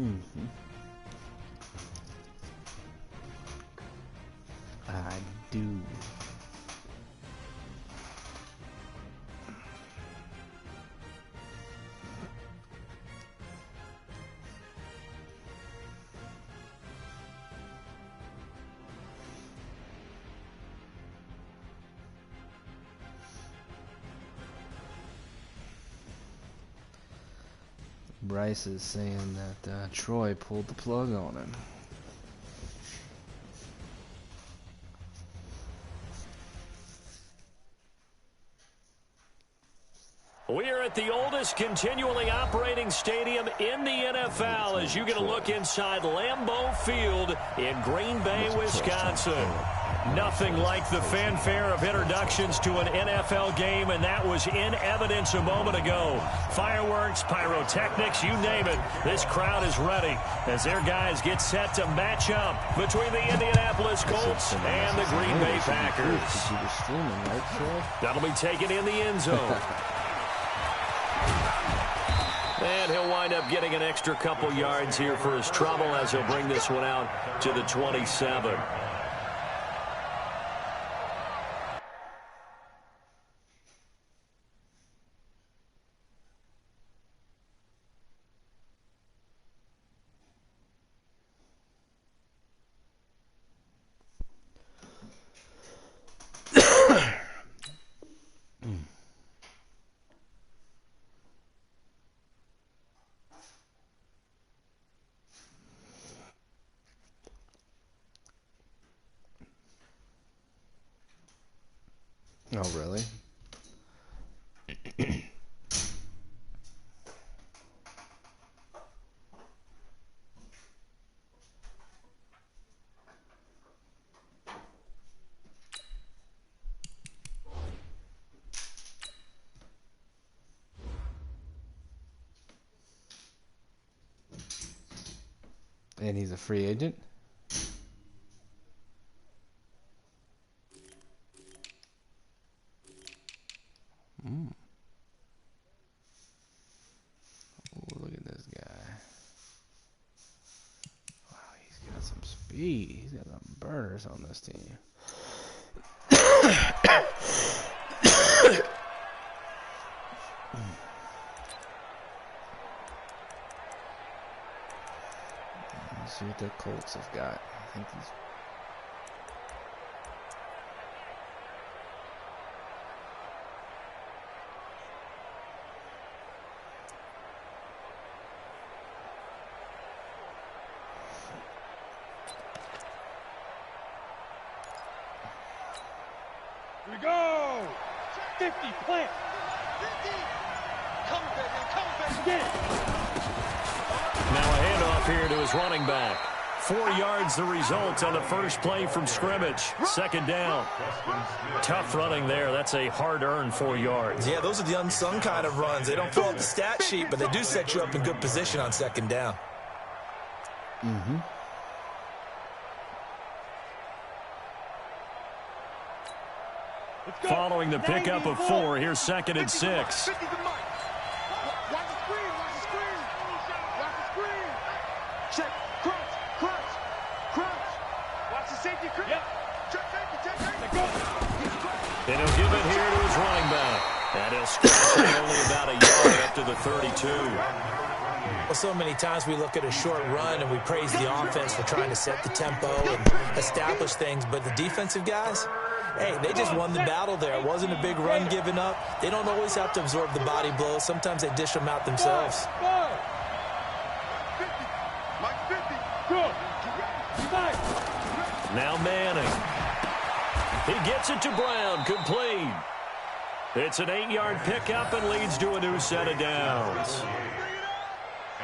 Mm-hmm. I do. Bryce is saying that Troy pulled the plug on him. We are at the oldest continually operating stadium in the NFL as you get a look inside Lambeau Field in Green Bay, Wisconsin. Nothing like the fanfare of introductions to an NFL game, and that was in evidence a moment ago. Fireworks, pyrotechnics, you name it. This crowd is ready as their guys get set to match up between the Indianapolis Colts and the Green Bay Packers. That'll be taken in the end zone. And he'll wind up getting an extra couple yards here for his trouble as he'll bring this one out to the 27. Oh, really? And he's a free agent? Oh, look at this guy. Wow, he's got some speed. He's got some burners on this team. Let's see what the Colts have got. I think he's... Here we go! 50, plant! 50! Come, baby, come, baby! Now a handoff here to his running back. 4 yards the result on the first play from scrimmage. Second down. Tough running there. That's a hard-earned 4 yards. Yeah, those are the unsung kind of runs. They don't fill up the stat sheet, but they do set you up in good position on second down. Mm-hmm. Following the pickup of 4, here's 2nd and 6. Watch the screen, watch the screen. Watch the screen. Check, crunch. Watch the safety, crunch. Yep. Check safety. And he'll give it here to his running back. And he'll scratch it only about a yard up to the 32. Well, so many times we look at a short run and we praise the offense for trying to set the tempo and establish things, but the defensive guys, hey, they just won the battle there. It wasn't a big run given up. They don't always have to absorb the body blows. Sometimes they dish them out themselves. 50. Mike 50. Good. Now Manning. He gets it to Brown. Complete. It's an 8-yard pickup and leads to a new set of downs.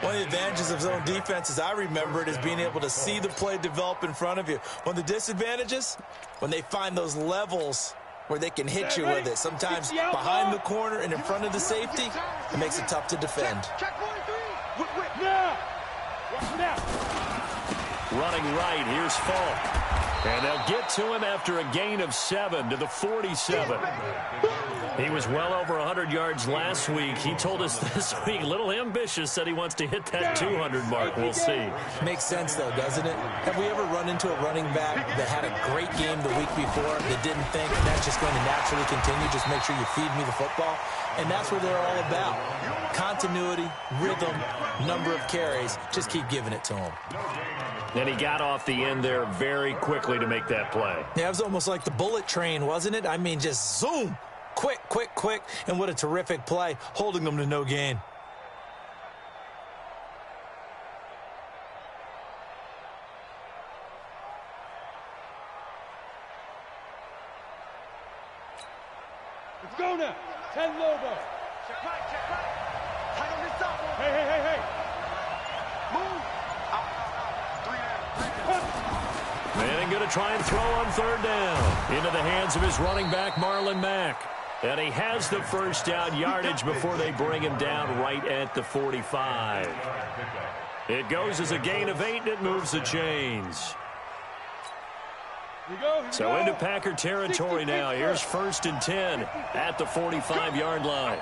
One of the advantages of zone defense, as I remember it, is being able to see the play develop in front of you. One of the disadvantages, when they find those levels where they can hit you with it, sometimes behind the corner and in front of the safety, it makes it tough to defend. Running right, here's Falk. And they'll get to him after a gain of 7 to the 47. He was well over 100 yards last week. He told us this week, a little ambitious, said he wants to hit that 200 mark. We'll see. Makes sense, though, doesn't it? Have we ever run into a running back that had a great game the week before that didn't think that's just going to naturally continue? Just make sure you feed me the football. And that's what they're all about. Continuity, rhythm, number of carries. Just keep giving it to him. And he got off the end there very quickly to make that play. Yeah, it was almost like the bullet train, wasn't it? I mean, just zoom. Quick, quick, quick. And what a terrific play, holding them to no gain. Let's go now. 10 Lobo. Check right. Tight on this side. Hey. Move. Manning going to try and throw on third down. Into the hands of his running back, Marlon Mack. And he has the first down yardage before they bring him down right at the 45. It goes as a gain of 8, and it moves the chains. So into Packer territory now. Here's 1st and 10 at the 45-yard line.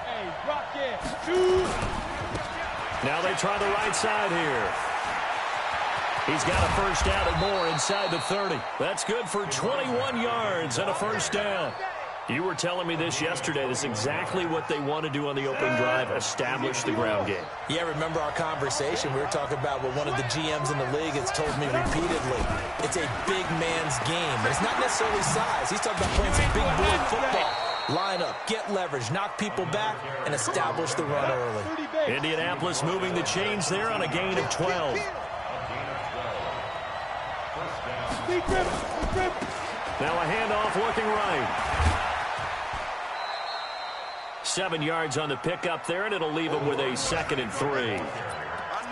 Hey, rock it. Now they try the right side here. He's got a first down and more inside the 30. That's good for 21 yards and a first down. You were telling me this yesterday. This is exactly what they want to do on the opening drive, establish the ground game. Yeah, remember our conversation? We were talking about what one of the GMs in the league has told me repeatedly. It's a big man's game. It's not necessarily size. He's talking about playing some big boy football. Line up, get leverage, knock people back, and establish the run early. Indianapolis moving the chains there on a gain of 12. Now a handoff looking right. 7 yards on the pickup there, and it'll leave him with a 2nd and 3.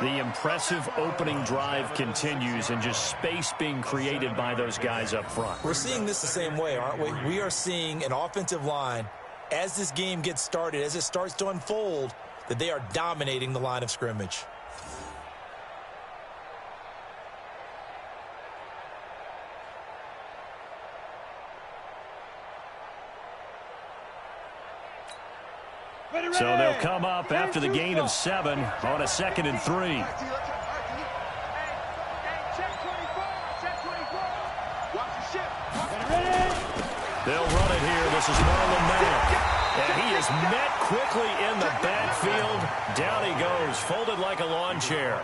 The impressive opening drive continues, and just space being created by those guys up front. We're seeing this the same way, aren't we? We are seeing an offensive line, as this game gets started, as it starts to unfold, that they are dominating the line of scrimmage. So they'll come up after the gain of 7 on a 2nd and 3. They'll run it here. This is Marlon Mack. And he is met quickly in the backfield. Down he goes, folded like a lawn chair.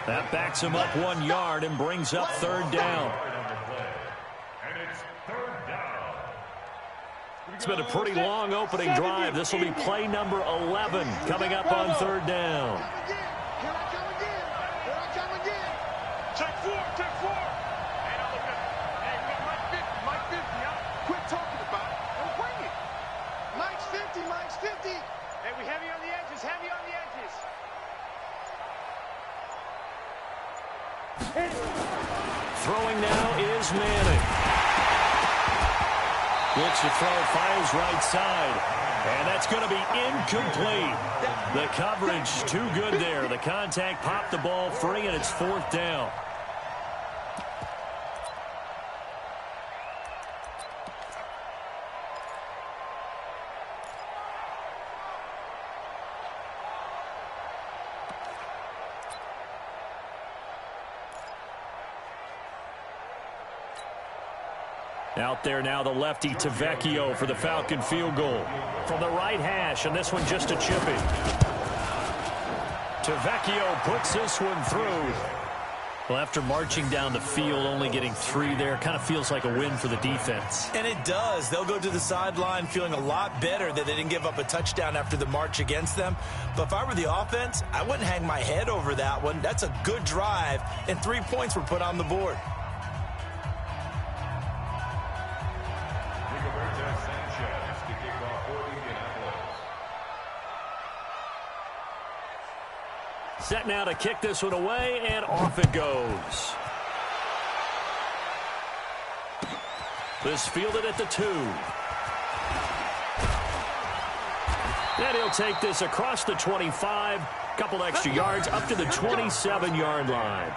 That backs him up 1 yard and brings up 3rd down. It's been a pretty long opening drive. This will be play number 11 coming up on 3rd down. Here I come again. Check 4. Hey, now look at it. Hey, Mike 50, huh? Quit talking about it. Don't bring it. Mike's 50. Hey, we heavy on the edges. Throwing now is Manning. Looks to throw, fires right side. And that's going to be incomplete. The coverage too good there. The contact popped the ball free, and it's 4th down. Out there now, the lefty Tavecchio for the Falcon field goal. From the right hash, and this one just a chippy. Tavecchio puts this one through. Well, after marching down the field, only getting 3 there, kind of feels like a win for the defense. And it does. They'll go to the sideline feeling a lot better that they didn't give up a touchdown after the march against them. But if I were the offense, I wouldn't hang my head over that one. That's a good drive, and 3 points were put on the board. Set now to kick this one away, and off it goes. This fielded at the 2. And he'll take this across the 25, couple extra yards up to the 27-yard line.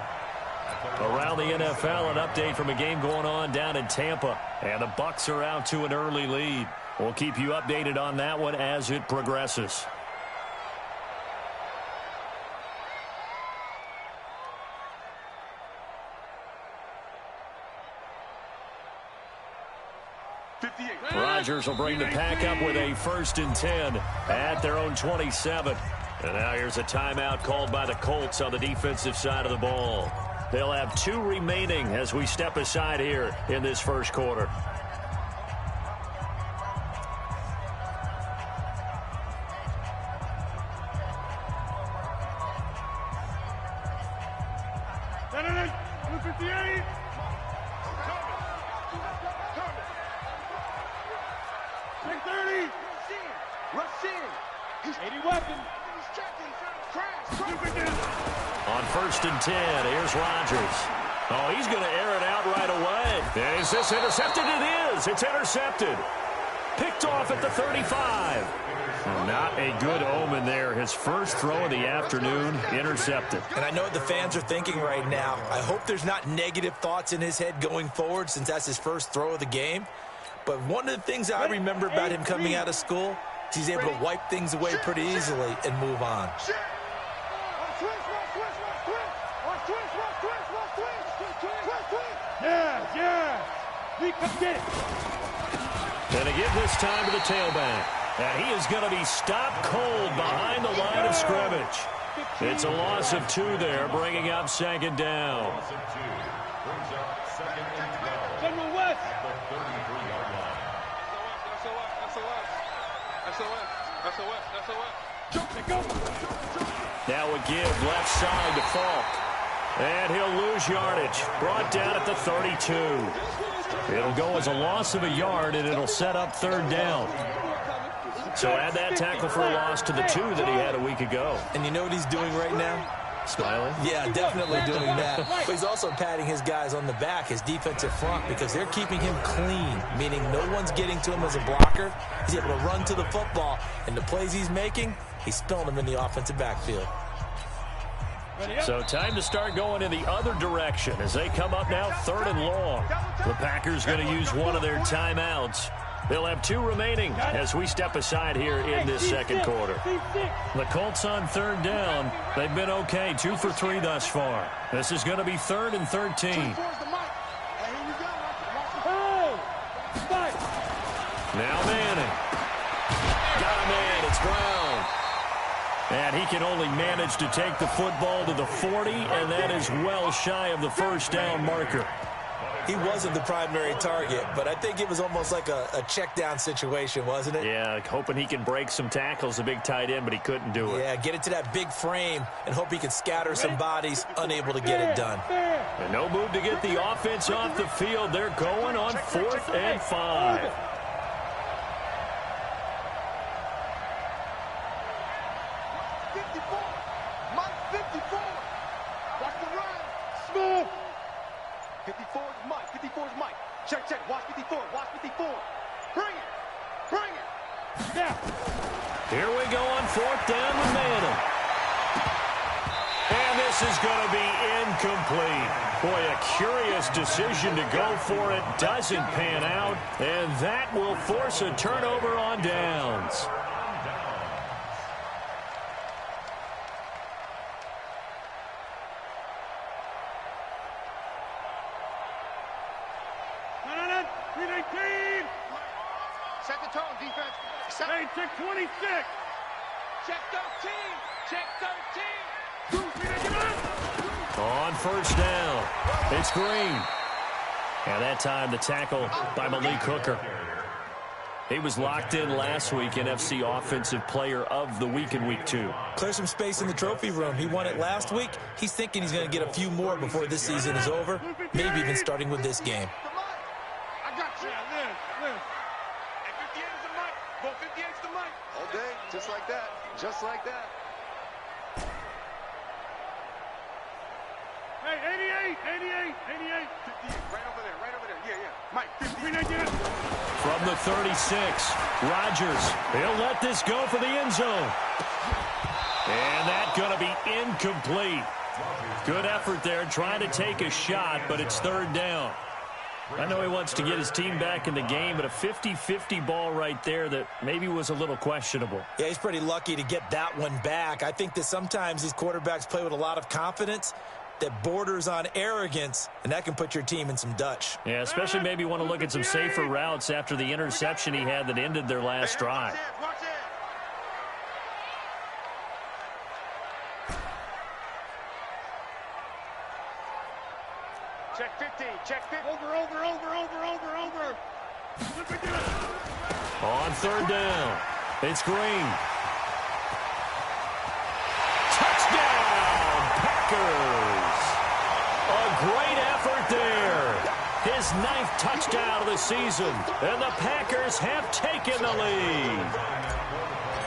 Around the NFL, an update from a game going on down in Tampa. And the Bucs are out to an early lead. We'll keep you updated on that one as it progresses. Rodgers will bring the pack up with a 1st and 10 at their own 27. And now here's a timeout called by the Colts on the defensive side of the ball. They'll have 2 remaining as we step aside here in this first quarter. On 1st and 10, here's Rodgers. Oh, he's going to air it out right away. Is this intercepted? It is. It's intercepted. Picked off at the 35. Not a good omen there. His first throw of the afternoon, intercepted. And I know what the fans are thinking right now. I hope there's not negative thoughts in his head going forward since that's his first throw of the game. But one of the things I remember about him coming out of school is he's able to wipe things away pretty easily and move on. And they give this time to the tailback. And he is going to be stopped cold behind the line of scrimmage. It's a loss of 2 there, bringing up 2nd down. Now a give left side to Falk. And he'll lose yardage. Brought down at the 32. It'll go as a loss of a yard, and it'll set up 3rd down. So add that tackle for a loss to the 2 that he had a week ago. And you know what he's doing right now? Smiling? Yeah, definitely doing that. But he's also patting his guys on the back, his defensive front, because they're keeping him clean, meaning no one's getting to him as a blocker. He's able to run to the football, and the plays he's making, he's spilling them in the offensive backfield. So time to start going in the other direction as they come up now 3rd and long. The Packers going to use one of their timeouts. They'll have 2 remaining as we step aside here in this second quarter. The Colts on 3rd down. They've been okay, 2 for 3 thus far. This is going to be 3rd and 13. Now Manning. Got a man. It's Brown. And he can only manage to take the football to the 40, and that is well shy of the 1st down marker. He wasn't the primary target, but I think it was almost like a check down situation, wasn't it? Yeah, hoping he can break some tackles, a big tight end, but he couldn't do it. Yeah, get it to that big frame and hope he can scatter some bodies, unable to get it done. And no move to get the offense off the field. They're going on 4th and 5. Check, check. Watch 54. Watch 54. Bring it. Bring it. Yeah. Here we go on 4th down with Manning. And this is going to be incomplete. Boy, a curious decision to go for it. Doesn't pan out. And that will force a turnover on downs. Set the tone, defense. Hey, check 26. Check 13. Check 13. On 1st down, it's Green. And that time the tackle by Malik Hooker. He was locked in last week, NFC Offensive Player of the Week in Week 2. Clear some space in the trophy room. He won it last week. He's thinking he's going to get a few more before this season is over, maybe even starting with this game. I got you. And 58's the mic. Go 58's the mic. All day, just like that. Just like that. Hey, 88. 88. 58. Right over there. Yeah. Mike, 58. From the 36, Rodgers. He'll let this go for the end zone. And that's going to be incomplete. Good effort there trying to take a shot, but it's third down. I know he wants to get his team back in the game, but a 50-50 ball right there that maybe was a little questionable. Yeah, he's pretty lucky to get that one back. I think that sometimes these quarterbacks play with a lot of confidence that borders on arrogance, and that can put your team in some Dutch. Yeah, especially maybe want to look at some safer routes after the interception he had that ended their last drive. Watch it. Check 50. Check 50. Over. On third down, it's Green. Touchdown, Packers! A great effort there. His 9th touchdown of the season, and the Packers have taken the lead.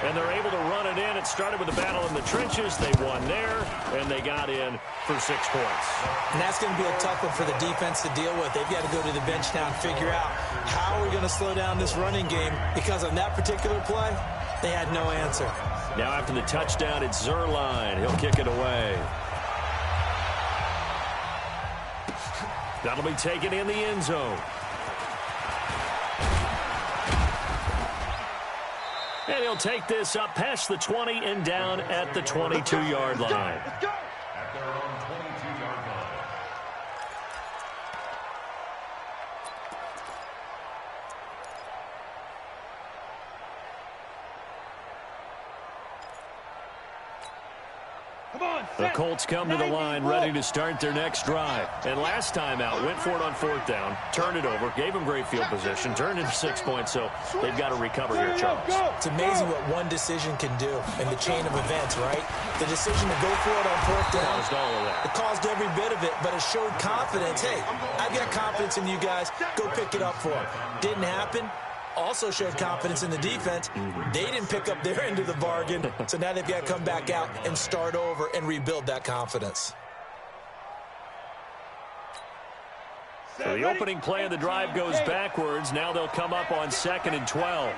And they're able to run it in. It started with a battle in the trenches. They won there, and they got in for 6 points. And that's going to be a tough one for the defense to deal with. They've got to go to the bench now and figure out how we're going to slow down this running game, because on that particular play, they had no answer. Now after the touchdown, it's Zerline. He'll kick it away. That'll be taken in the end zone. And he'll take this up past the 20 and down at the 22-yard line. Let's go. At their own 22-yard line. Come on. The Colts come to the line ready to start their next drive. And last time out, went for it on 4th down, turned it over, gave them great field position, turned into 6 points, so they've got to recover here, Charles. It's amazing what one decision can do in the chain of events, right? The decision to go for it on 4th down. Caused all of that. It caused every bit of it, but it showed confidence. Hey, I've got confidence in you guys. Go pick it up for them. Didn't happen. Also showed confidence in the defense. They didn't pick up their end of the bargain, so now they've got to come back out and start over and rebuild that confidence. So the opening play of the drive goes backwards. Now they'll come up on 2nd and 12.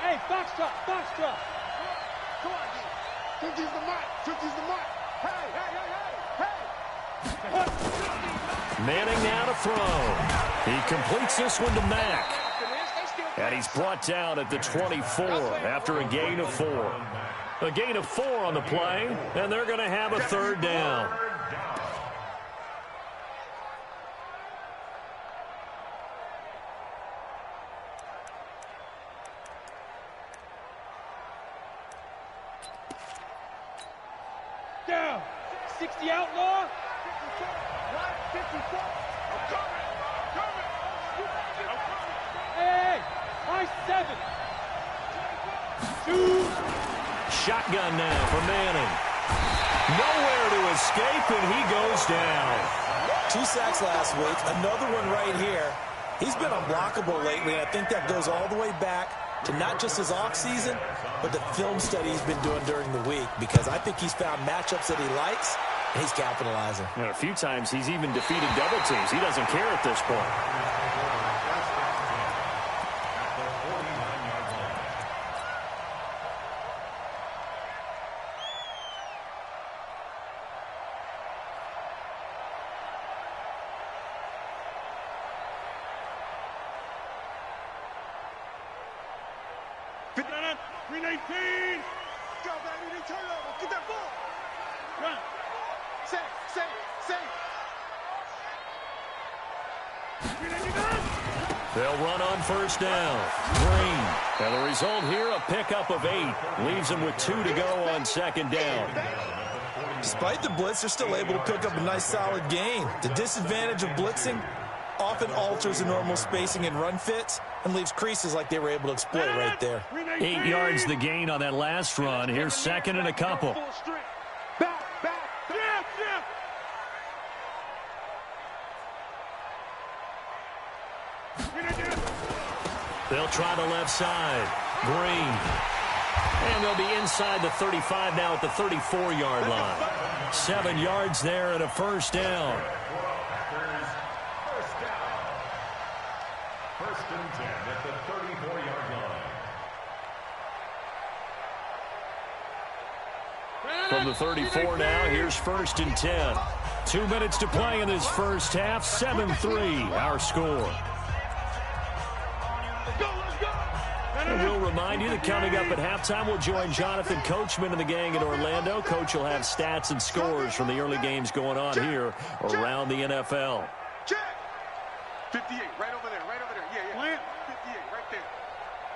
Hey, foxtrot. Come on, G. 50's the mark. Hey. Manning now to throw. He completes this one to Mack. And he's brought down at the 24 after a gain of 4. A gain of 4 on the play, and they're going to have a third down. Down. 60 outlaw. 54. I'm coming. Hey, my 7. 2. Shotgun now for Manning. Nowhere to escape, and he goes down. 2 sacks last week, another one right here. He's been unblockable lately, and I think that goes all the way back to not just his offseason, but the film study he's been doing during the week, because I think he's found matchups that he likes, and he's capitalizing. And a few times he's even defeated double teams. He doesn't care at this point. They'll run on first down. Green. And the result here, a pickup of 8. Leaves them with 2 to go on 2nd down. Despite the blitz, they're still able to pick up a nice solid gain. The disadvantage of blitzing often alters the normal spacing and run fits and leaves creases like they were able to exploit right there. 8 yards the gain on that last run. Here's 2nd and a couple. They'll try the left side. Green. And they'll be inside the 35 now at the 34-yard line. 7 yards there and a first down. First down. First and 10 at the 34-yard line. From the 34 now, here's first and 10. 2 minutes to play in this first half. 7-3, our score. And we'll remind you that coming up at halftime, we'll join Jonathan Coachman and the gang in Orlando. Coach will have stats and scores from the early games going on here around the NFL. Check. 58, right over there, right over there. Yeah, yeah. 58, right there.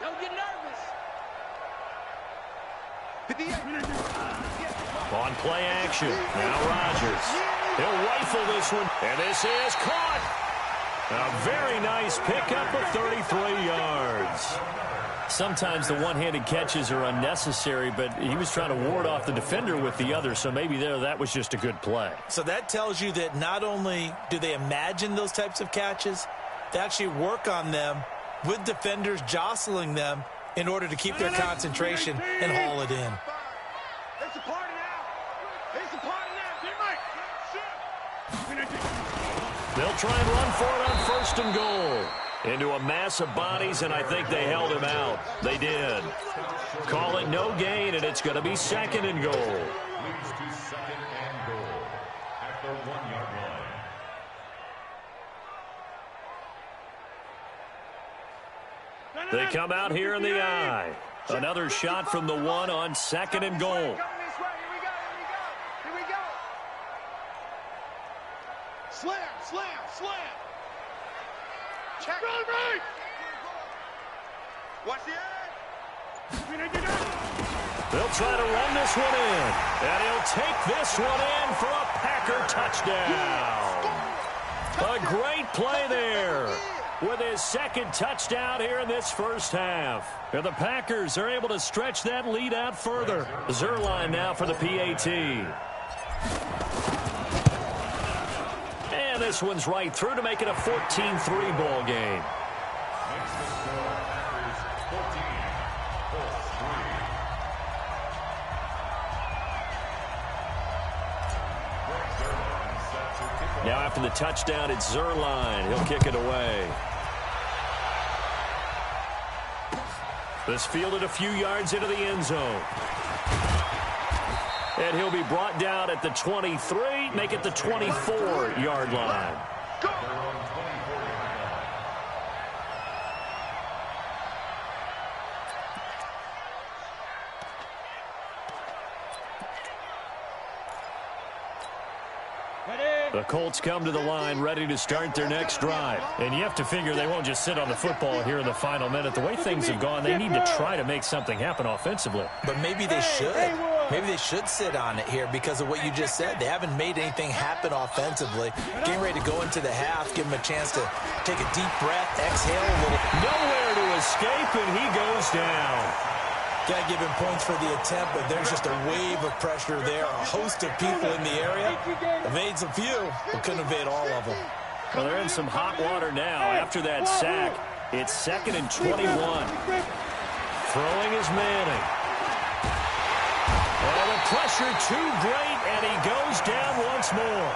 Don't get nervous. 58. On play action, now Rodgers. He'll rifle this one, and this is caught. A very nice pickup of 33 yards. Sometimes the one-handed catches are unnecessary, but he was trying to ward off the defender with the other, so maybe that was just a good play. So that tells you that not only do they imagine those types of catches, they actually work on them with defenders jostling them in order to keep their concentration and haul it in. It's a party now. It's a party now. They'll try and run for it on first and goal. Into a mass of bodies, and I think they held him out. They did. Call it no gain, and it's going to be second and goal. Leads to second and goal at the 1-yard line. They come out here in the eye. Another shot from the 1 on second and goal. Coming this way. Here we go. Slam. Check. Watch the edge. They'll try to run this one in. And he'll take this one in for a Packer touchdown. A great play there with his second touchdown here in this first half. And the Packers are able to stretch that lead out further. Zerline now for the PAT. And this one's right through to make it a 14-3 ball game. Makes the score Packers 14, Colts 3. Now after the touchdown, it's Zerline. He'll kick it away. This fielded a few yards into the end zone. And he'll be brought down at the 23, make it the 24-yard line. They're on 24-yard line. The Colts come to the line ready to start their next drive. And you have to figure they won't just sit on the football here in the final minute. The way things have gone, they need to try to make something happen offensively. But maybe they should. Maybe they should sit on it here because of what you just said. They haven't made anything happen offensively. Getting ready to go into the half, give them a chance to take a deep breath, exhale a little. Nowhere to escape, and he goes down. Got to give him points for the attempt, but there's just a wave of pressure there. A host of people in the area. Evades a few, but couldn't evade all of them. Well, they're in some hot water now. After that sack, it's 2nd and 21. Throwing is Manning. Oh, the pressure too great, and he goes down once more.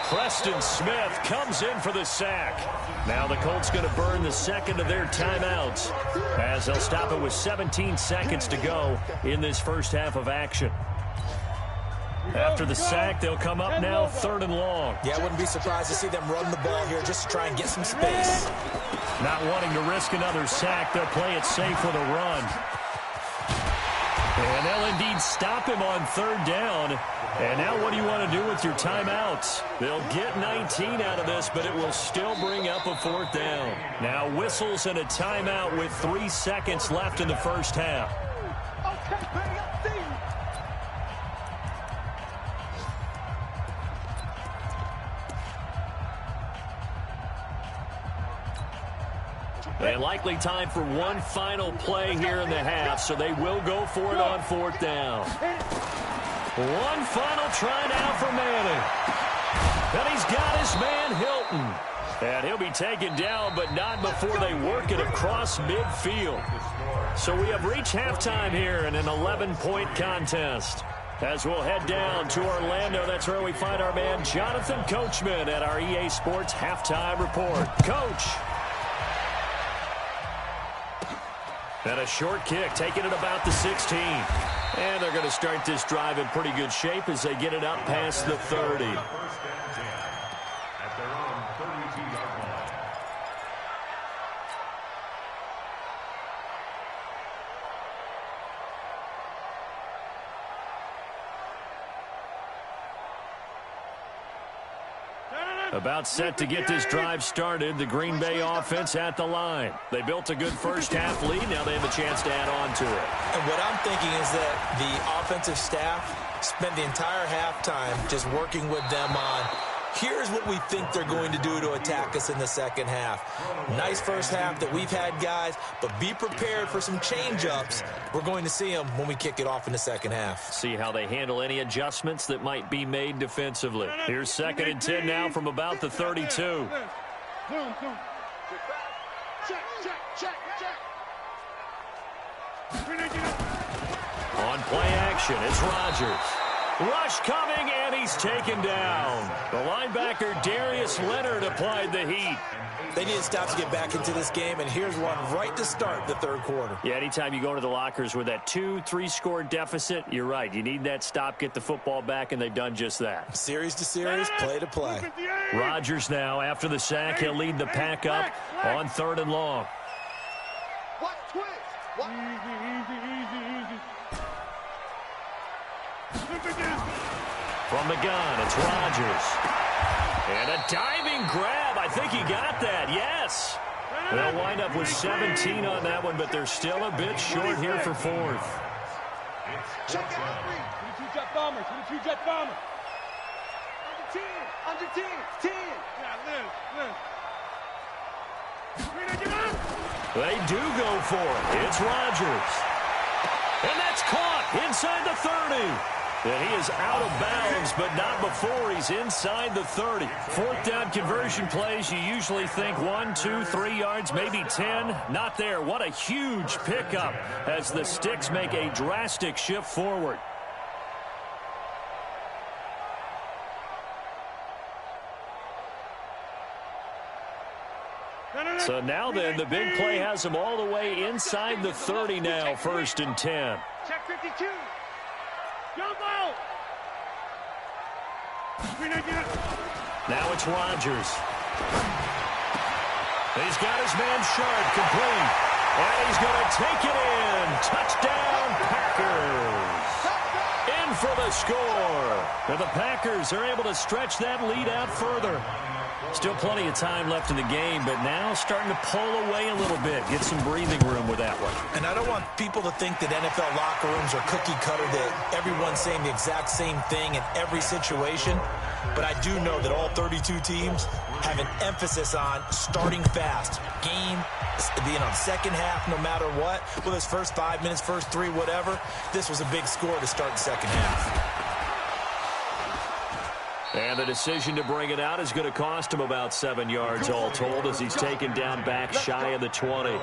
Preston Smith comes in for the sack. Now the Colts going to burn the second of their timeouts as they'll stop it with 17 seconds to go in this first half of action. After the sack, they'll come up now 3rd and long. Yeah, I wouldn't be surprised to see them run the ball here just to try and get some space. Not wanting to risk another sack, they'll play it safe with a run. And they'll indeed stop him on 3rd down. And now what do you want to do with your timeouts? They'll get 19 out of this, but it will still bring up a 4th down. Now whistles and a timeout with 3 seconds left in the first half. And likely time for one final play here in the half, so they will go for it on 4th down. One final try now for Manning. And he's got his man Hilton. And he'll be taken down, but not before they work it across midfield. So we have reached halftime here in an 11-point contest. As we'll head down to Orlando, that's where we find our man Jonathan Coachman at our EA Sports Halftime Report. Coach. And a short kick, taking it about the 16. And they're going to start this drive in pretty good shape as they get it up past the 30. At their own 32-yard line. About set to get this drive started. The Green Bay offense at the line. They built a good first-half lead. Now they have a chance to add on to it. And what I'm thinking is that the offensive staff spent the entire halftime just working with them on, here's what we think they're going to do to attack us in the second half. Nice first half that we've had, guys, but be prepared for some change-ups. We're going to see them when we kick it off in the second half. See how they handle any adjustments that might be made defensively. Here's 2nd and 10 now from about the 32. Check, check, check. On play action, it's Rodgers. Rush coming, and he's taken down. The linebacker, Darius Leonard, applied the heat. They need to stop to get back into this game, and here's one right to start the third quarter. Yeah, anytime you go to the lockers with that 2-3 score deficit, you're right. You need that stop, get the football back, and they've done just that. Series to series, play to play. Rodgers now, after the sack, he'll lead the pack up on 3rd and long. What twist? What? Easy. From the gun, it's Rodgers. And a diving grab. I think he got that, yes. They'll wind up with 17 on that one, but they're still a bit short here for 4th. Check out. 22 jet bomber. Under 10. Yeah, live. They do go for it. It's Rodgers. And that's caught inside the 30. And he is out of bounds, but not before he's inside the 30. 4th down conversion plays, you usually think 1, 2, 3 yards, maybe 10. Not there. What a huge pickup as the Sticks make a drastic shift forward. So now then, the big play has them all the way inside the 30 now, 1st and 10. Check 52. Jump out. Now it's Rodgers. He's got his man Sharp complete. And he's going to take it in. Touchdown, Packers. In for the score. And the Packers are able to stretch that lead out further. Still plenty of time left in the game, but now starting to pull away a little bit. Get some breathing room with that one. And I don't want people to think that NFL locker rooms are cookie cutter, that everyone's saying the exact same thing in every situation. But I do know that all 32 teams have an emphasis on starting fast. Game being on second half no matter what. Whether it's first 5 minutes, first 3, whatever. This was a big score to start the second half. And the decision to bring it out is going to cost him about 7 yards all told as he's taken down back shy of the 20.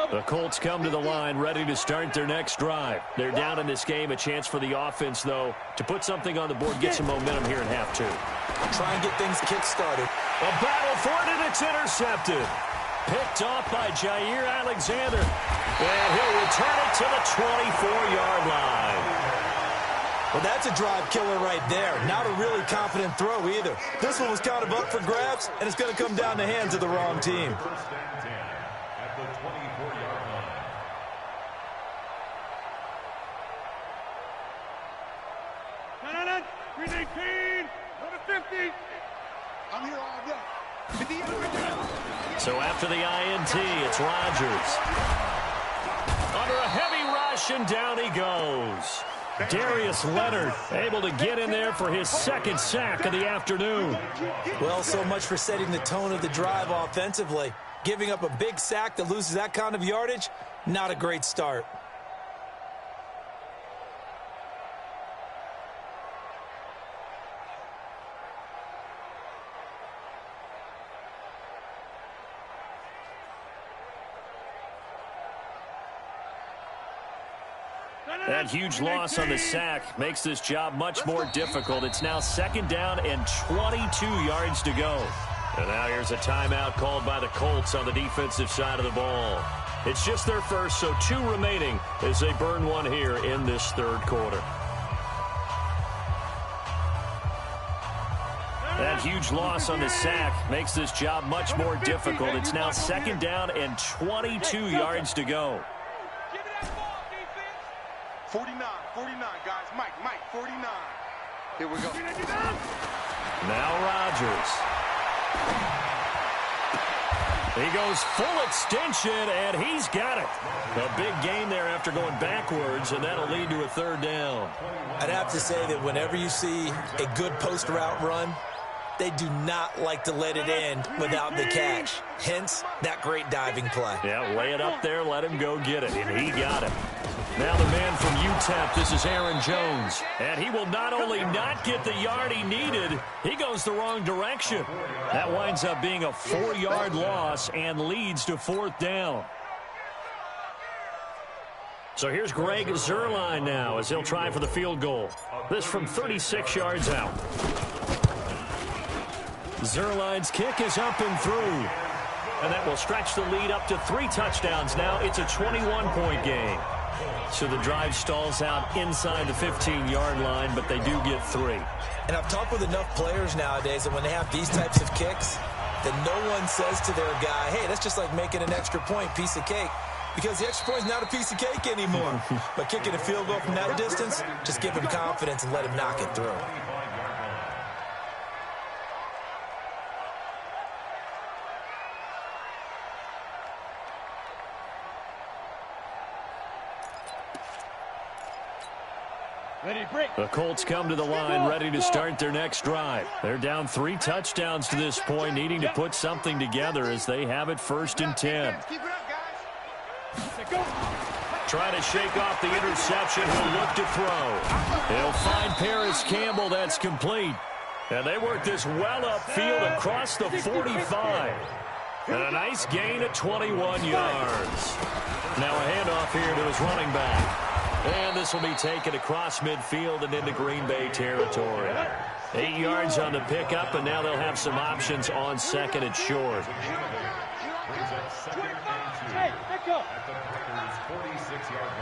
The Colts come to the line ready to start their next drive. They're down in this game. A chance for the offense, though, to put something on the board, get some momentum here in half 2. Try and get things kick-started. A battle for it, and it's intercepted. Picked off by Jair Alexander. And he'll return it to the 24-yard line. Well, that's a drive killer right there. Not a really confident throw either. This one was kind of up for grabs, and it's going to come down the hands of the wrong team. First and 10 at the 24-yard line. Green 18. Number 50. I'm here all day. So after the INT, it's Rodgers. Under a heavy rush, and down he goes. Darius Leonard able to get in there for his 2nd sack of the afternoon. Well, so much for setting the tone of the drive offensively. Giving up a big sack that loses that kind of yardage, not a great start. That huge loss on the sack makes this job much more difficult. It's now 2nd down and 22 yards to go. And now here's a timeout called by the Colts on the defensive side of the ball. It's just their first, so 2 remaining as they burn one here in this 3rd quarter. That huge loss on the sack makes this job much more difficult. It's now 2nd down and 22 yards to go. 49, guys. Mike, 49. Here we go. Now Rodgers. He goes full extension, and he's got it. A big gain there after going backwards, and that'll lead to a 3rd down. I'd have to say that whenever you see a good post route run, they do not like to let it in without the catch. Hence, that great diving play. Yeah, lay it up there, let him go get it, and he got it. Now the man from UTEP, this is Aaron Jones. And he will not only not get the yard he needed, he goes the wrong direction. That winds up being a 4-yard loss and leads to 4th down. So here's Greg Zuerlein now as he'll try for the field goal. This from 36 yards out. Zuerlein's kick is up and through. And that will stretch the lead up to 3 touchdowns now. It's a 21-point game. So the drive stalls out inside the 15-yard line, but they do get 3. And I've talked with enough players nowadays that when they have these types of kicks, that no one says to their guy, hey, that's just like making an extra point, piece of cake. Because the extra point is not a piece of cake anymore. But kicking a field goal from that distance, just give him confidence and let him knock it through. The Colts come to the line ready to start their next drive. They're down 3 touchdowns to this point, needing to put something together as they have it 1st and 10. Try to shake off the interception. He'll look to throw. He'll find Paris Campbell. That's complete. And they work this well upfield across the 45. And a nice gain at 21 yards. Now a handoff here to his running back. And this will be taken across midfield and into Green Bay territory. 8 yards on the pickup, and now they'll have some options on 2nd and short. Hey, let go. At the Packers' 46-yard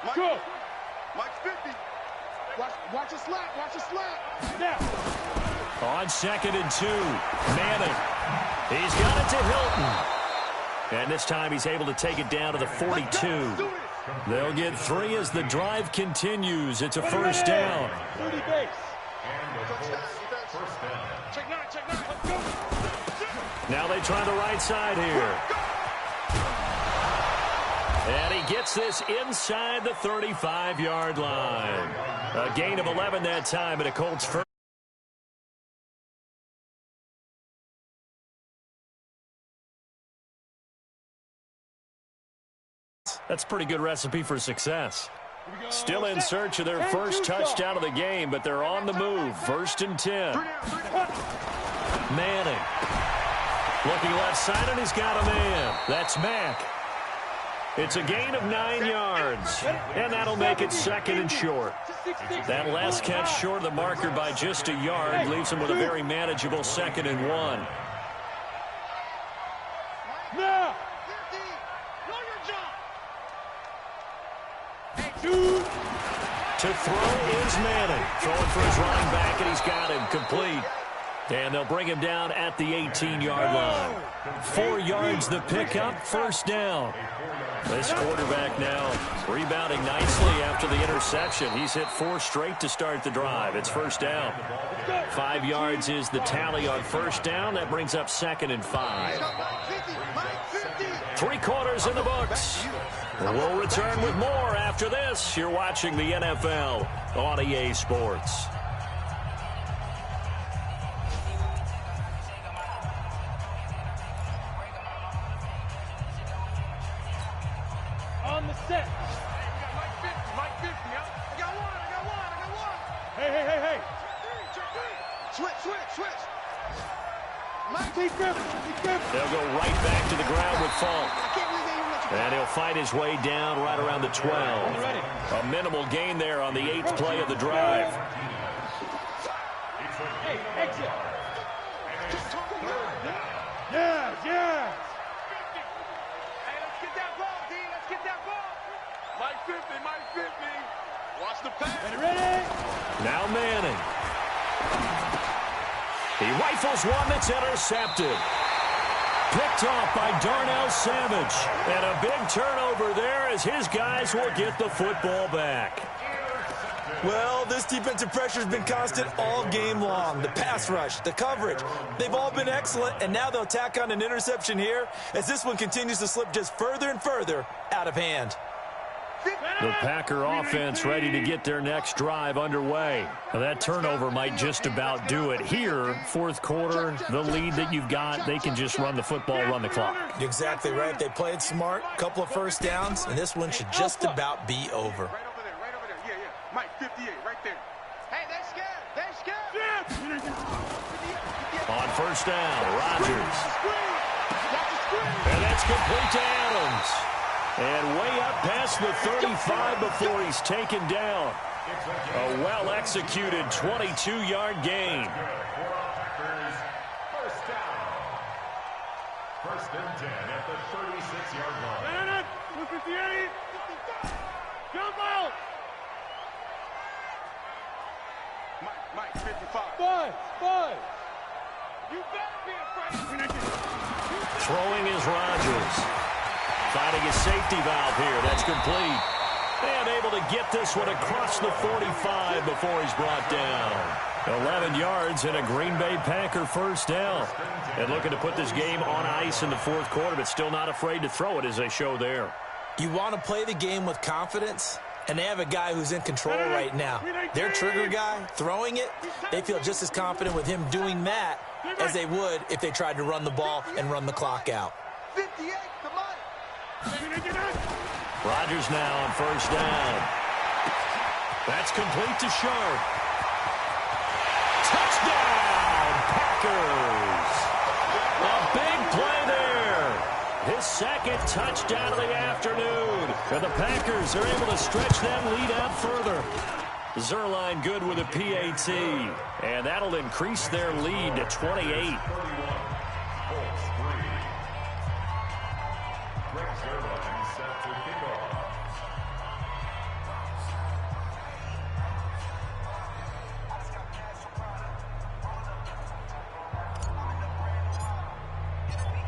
line. Go. Mike's 50. Watch a slap. Watch a slap. Now. On 2nd and 2, Manning. He's got it to Hilton. And this time he's able to take it down to the 42. They'll get 3 as the drive continues. It's a 1st down. Now they try the right side here. And he gets this inside the 35-yard line. A gain of 11 that time, and a Colts first. That's a pretty good recipe for success. Still in search of their first touchdown of the game, but they're on the move. 1st and 10. Manning. Looking left side, and he's got a man. That's Mack. It's a gain of 9 yards, and that'll make it 2nd and short. That last catch short of the marker by just a yard leaves him with a very manageable 2nd and 1. Now. To throw is Manning. Throwing for his running back, and he's got him complete. And they'll bring him down at the 18-yard line. 4 yards the pickup, 1st down. This quarterback now rebounding nicely after the interception. He's hit 4 straight to start the drive. It's 1st down. 5 yards is the tally on 1st down. That brings up 2nd and 5. 3 quarters in the books. We'll return with more after this. You're watching the NFL on EA Sports. On the set. Mike 50. I got one. Hey. Switch. Mike 50. They'll go right back to the ground with Falk. I can't believe they even let And he'll fight his way down right around the 12. A minimal gain there on the 8th play of the drive. Hey, exit. Yes, yes. Hey, let's get that ball, D. Let's get that ball. Mike 50, Mike 50. Watch the pass. Ready? Now Manning. He rifles one that's intercepted. Picked off by Darnell Savage. And a big turnover there as his guys will get the football back. Well, this defensive pressure has been constant all game long. The pass rush, the coverage, they've all been excellent, and now they'll tack on an interception here as this one continues to slip just further and further out of hand. The Packer offense ready to get their next drive underway. Now, that turnover might just about do it. Here, fourth quarter, the lead that you've got, they can just run the football, run the clock. Exactly right. They played smart, couple of first downs, and this one should just about be over. Right over there, right over there. Yeah, yeah. Mike 58, right there. Hey, they're scared. They're scared. On first down, Rodgers. Watch the screen. And that's complete to Adams. And way up past the 35 before he's taken down. A well-executed 22-yard gain. First and 10 at the 36-yard line. Bannon, 258. Jump out. Mike 55. Five. You better be afraid. Throwing is Rodgers. Finding his safety valve here. That's complete. And able to get this one across the 45 before he's brought down. 11 yards and a Green Bay Packer first down. And looking to put this game on ice in the fourth quarter, but still not afraid to throw it as they show there. You want to play the game with confidence, and they have a guy who's in control right now. Their trigger guy, throwing it, they feel just as confident with him doing that as they would if they tried to run the ball and run the clock out. 58, come on. Rodgers now on first down. That's complete to Sharp. Touchdown, Packers. A big play there. His second touchdown of the afternoon. And the Packers are able to stretch that lead out further. Zerline good with a PAT. And that'll increase their lead to 28.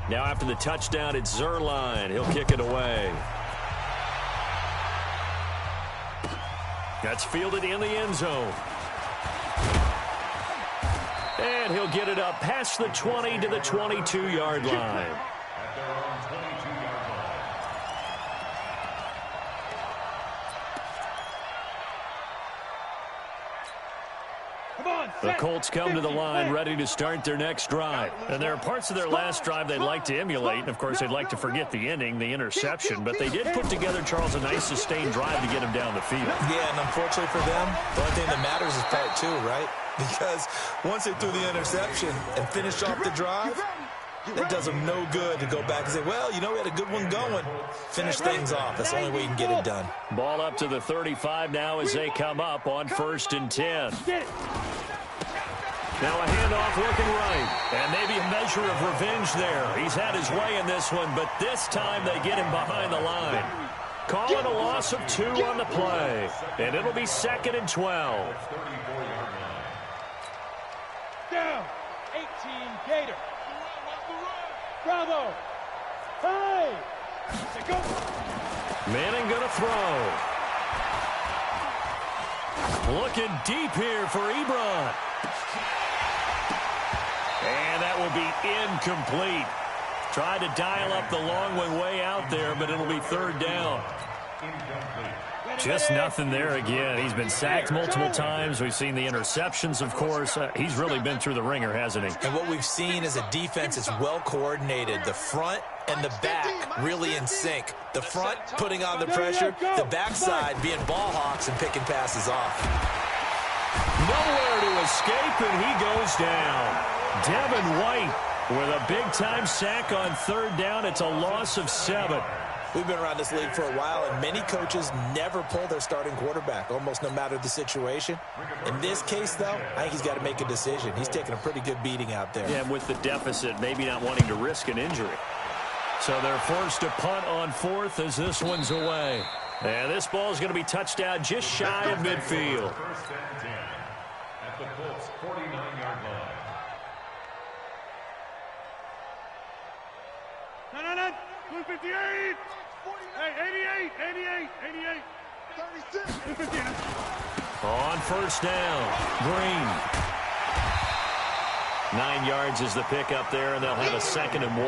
Now after the touchdown, it's Zerline. He'll kick it away. That's fielded in the end zone. And he'll get it up past the 20 to the 22-yard line. The Colts come to the line ready to start their next drive. And there are parts of their last drive they'd like to emulate. And, of course, they'd like to forget the ending, the interception. But they did put together, Charles, a nice sustained drive to get him down the field. Yeah, and unfortunately for them, the only thing that matters is part two, right? Because once they threw the interception and finished off the drive, that does them no good to go back and say, well, you know, we had a good one going. Finish things off. That's the only way you can get it done. Ball up to the 35 now as they come up on first and 10. Now a handoff looking right. And maybe a measure of revenge there. He's had his way in this one, but this time they get him behind the line. Call it a loss of 2 on the play. And it'll be 2nd and 12. Down. 18 Gator. Bravo. Hey. Go. Manning gonna throw. Looking deep here for Ebron. And that will be incomplete. Tried to dial up the long one way out there, but it'll be third down. Just nothing there again. He's been sacked multiple times. We've seen the interceptions, of course. He's really been through the ringer, hasn't he? And what we've seen is a defense that's well coordinated. The front and the back really in sync. The front putting on the pressure, the backside being ball hawks and picking passes off. Nowhere to escape, and he goes down. Devin White with a big-time sack on third down. It's a loss of 7. We've been around this league for a while, and many coaches never pull their starting quarterback, almost no matter the situation. In this case, though, I think he's got to make a decision. He's taking a pretty good beating out there. Yeah, and with the deficit, maybe not wanting to risk an injury. So they're forced to punt on fourth as this one's away. And this ball is going to be touchdown just shy of midfield. First and 10 at the Colts' 49-yard line. No, 258. Hey, 88. 36. 258. On first down, Green. 9 yards is the pickup there, and they'll have a 2nd and 1.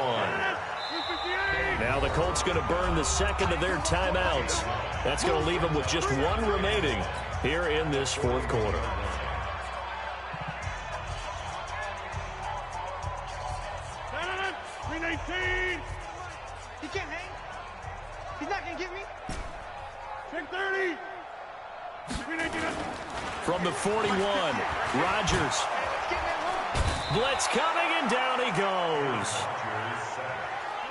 Now the Colts going to burn the second of their timeouts. That's going to leave them with just one remaining here in this fourth quarter. He can't hang. He's not going to get me. 10-30. From the 41, Rodgers. Blitz coming, and down he goes.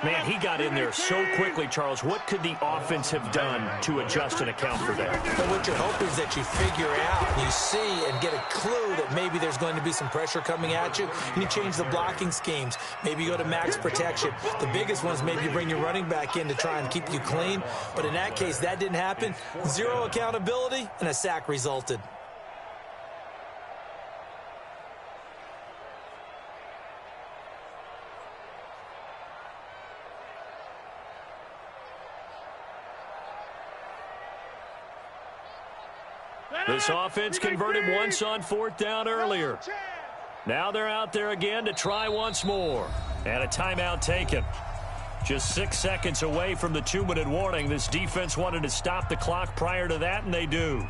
Man, he got in there so quickly, Charles. What could the offense have done to adjust and account for that? But what you're hoping is that you figure out, you see, and get a clue that maybe there's going to be some pressure coming at you, and you change the blocking schemes. Maybe you go to max protection. The biggest one is maybe you bring your running back in to try and keep you clean. But in that case, that didn't happen. Zero accountability, and a sack resulted. This offense converted once on fourth down earlier. Now they're out there again to try once more. And a timeout taken. Just 6 seconds away from the 2-minute warning. This defense wanted to stop the clock prior to that, and they do.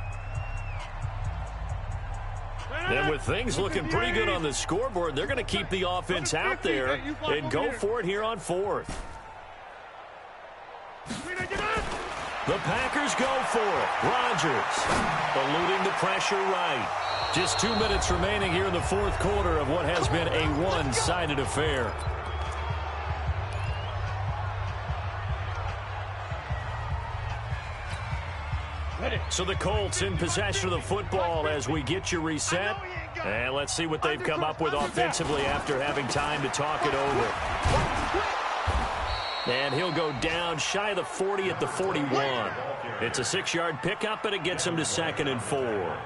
And with things looking pretty good on the scoreboard, they're going to keep the offense out there and go for it here on fourth. The Packers go for it. Rodgers eluding the pressure right. Just 2 minutes remaining here in the fourth quarter of what has been a one-sided affair. So the Colts in possession of the football as we get you reset. And let's see what they've come up with offensively after having time to talk it over. And he'll go down shy of the 40 at the 41. It's a 6-yard pickup, but it gets him to 2nd and 4.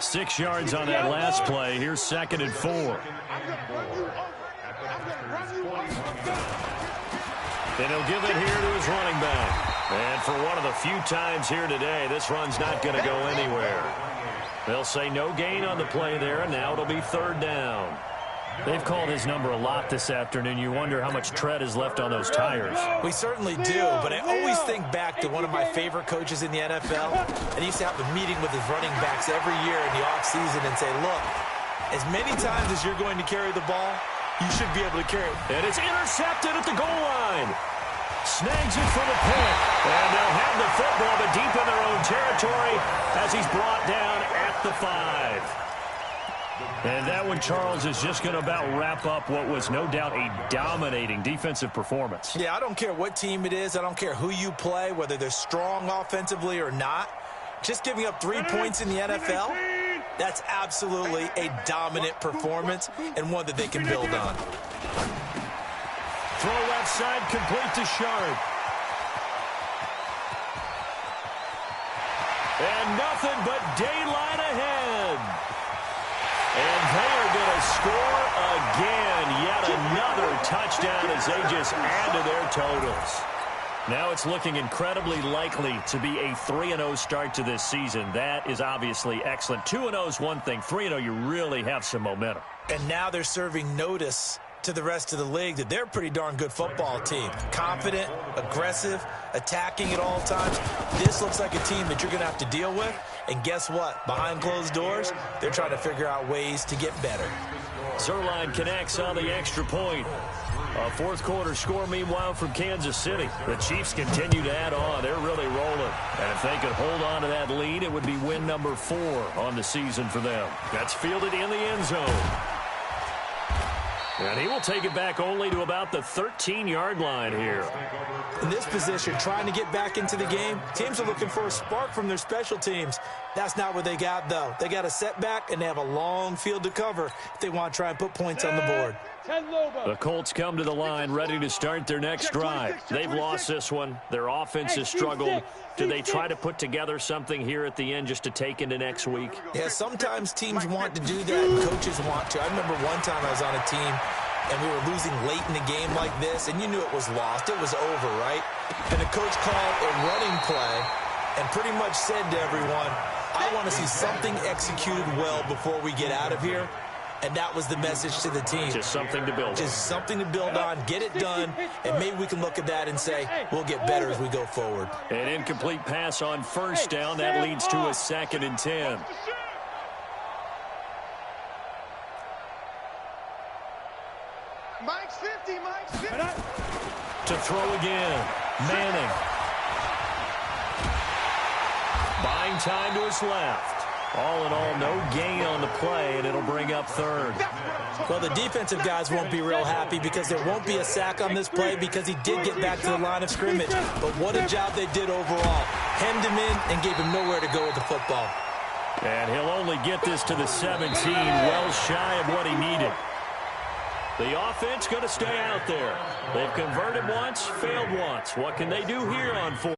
6 yards on that last play. Here's 2nd and 4. And he'll give it here to his running back. And for one of the few times here today, this run's not going to go anywhere. They'll say no gain on the play there, and now it'll be 3rd down. They've called his number a lot this afternoon. You wonder how much tread is left on those tires. We certainly do, but I always think back to one of my favorite coaches in the NFL, and he used to have a meeting with his running backs every year in the offseason and say, look, as many times as you're going to carry the ball, you should be able to carry it. And it's intercepted at the goal line. Snags it for the pick. And they'll have the football, but deep in their own territory as he's brought down at the 5. And that one, Charles, is just going to about wrap up what was no doubt a dominating defensive performance. Yeah, I don't care what team it is. I don't care who you play, whether they're strong offensively or not. Just giving up 3 points in the NFL, that's absolutely a dominant performance and one that they can build on. Throw left side, complete to Sharp. And nothing but daylight ahead. And they are going to score again. Yet another touchdown as they just add to their totals. Now it's looking incredibly likely to be a 3-0 start to this season. That is obviously excellent. 2-0 is one thing. 3-0, you really have some momentum. And now they're serving notice to the rest of the league that they're a pretty darn good football team. Confident, aggressive, attacking at all times. This looks like a team that you're going to have to deal with. And guess what? Behind closed doors, they're trying to figure out ways to get better. Zerline connects on the extra point. A fourth quarter score, meanwhile, from Kansas City. The Chiefs continue to add on. They're really rolling. And if they could hold on to that lead, it would be win number 4 on the season for them. That's fielded in the end zone. And he will take it back only to about the 13-yard line here. In this position, trying to get back into the game, teams are looking for a spark from their special teams. That's not what they got, though. They got a setback, and they have a long field to cover if they want to try and put points on the board. The Colts come to the line ready to start their next drive. They've lost this one. Their offense has struggled. Do they try to put together something here at the end just to take into next week? Yeah, sometimes teams want to do that and coaches want to. I remember one time I was on a team and we were losing late in the game like this, and you knew it was lost. It was over, right? And the coach called a running play and pretty much said to everyone, I want to see something executed well before we get out of here. And that was the message to the team. Just something to build on. Just something to build on, get it done, and maybe we can look at that and say, we'll get better as we go forward. An incomplete pass on first down. That leads to a 2nd and 10. Mike's 50, Mike's 50. To throw again. Manning. Buying time to his left. All in all, no gain on the play, and it'll bring up 3rd. Well, the defensive guys won't be real happy because there won't be a sack on this play because he did get back to the line of scrimmage. But what a job they did overall. Hemmed him in and gave him nowhere to go with the football. And he'll only get this to the 17, well shy of what he needed. The offense going to stay out there. They've converted once, failed once. What can they do here on 4th?